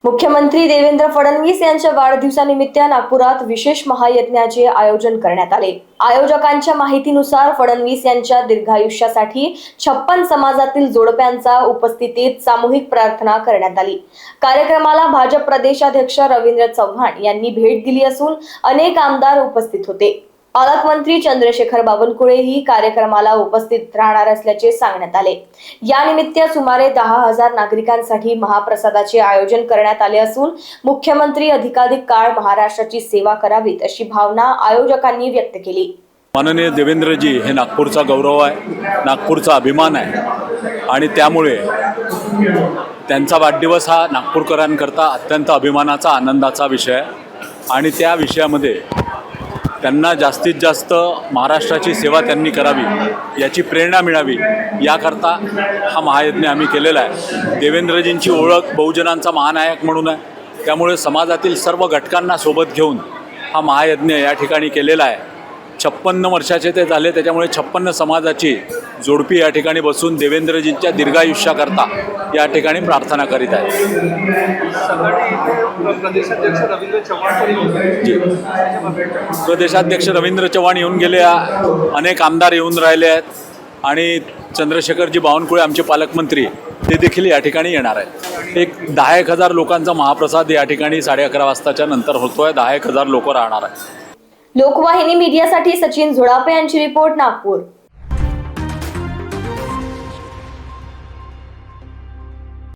मुख्यमंत्री देवेंद्र फडणवीस यांच्या वाढदिवसानिमित्त नागपुरात विशेष महायज्ञाचे आयोजन करण्यात आले। आयोजकांच्या माहितीनुसार फडणवीस यांच्या दीर्घायुष्यासाठी 56 समाजातील जोडप्यांचा उपस्थितीत सामूहिक प्रार्थना करण्यात आली। कार्यक्रमाला भाजप प्रदेशाध्यक्ष रवींद्र चव्हाण यांनी भेट दिली असून अनेक आमदार उपस्थित होते। पालकमंत्री चंद्रशेखर बावनकुळे ही कार्यक्रमाला उपस्थित राहणार असल्याचे सांगण्यात आले। या निमित्त सुमारे 10,000 नागरिकांसाठी महाप्रसादाचे आयोजन करण्यात आले असून मुख्यमंत्री अधिकाधिक काळ महाराष्ट्राची सेवा करावीत अशी भावना आयोजकांनी व्यक्त केली। माननीय देवेंद्रजी हे नागपूरचा गौरव आहे, नागपूरचा अभिमान आहे आणि त्यामुळे त्यांचा वाढदिवस हा नागपूरकरांकरता अत्यंत अभिमानाचा आनंदाचा विषय आहे आणि त्या विषयामध्ये त्यांना जास्तीत जास्त महाराष्ट्राची सेवा त्यांनी करावी याची प्रेरणा मिळावी याकरता हा महायज्ञ आम्ही केलेला आहे। देवेंद्रजींची ओळख बहुजनांचा महानायक म्हणून आहे, त्यामुळे समाजातील सर्व घटकांना सोबत घेऊन हा महायज्ञ या ठिकाणी केलेला आहे। 56 वर्षाचे ते झाले, त्याच्यामुळे 56 समाजाची जोडपी या ठिकाणी बसून देवेंद्रजींच्या दीर्घायुष्याकरता या ठिकाणी प्रार्थना करीत आहे। प्रदेशाध्यक्ष रवींद्र चव्हाण येऊन गेले, अनेक आमदार येऊन राहिले आहेत आणि चंद्रशेखरजी बावनकुळे आमचे पालकमंत्री ते देखील या ठिकाणी येणार आहेत। एक 10,000 लोकांचा महाप्रसाद या ठिकाणी 11:30 वाजताच्या नंतर होतोय। 10,000 लोक राहणार आहेत। लोकवाहिनी मीडियासाठी सचिन झोडापे यांची रिपोर्ट, नागपूर।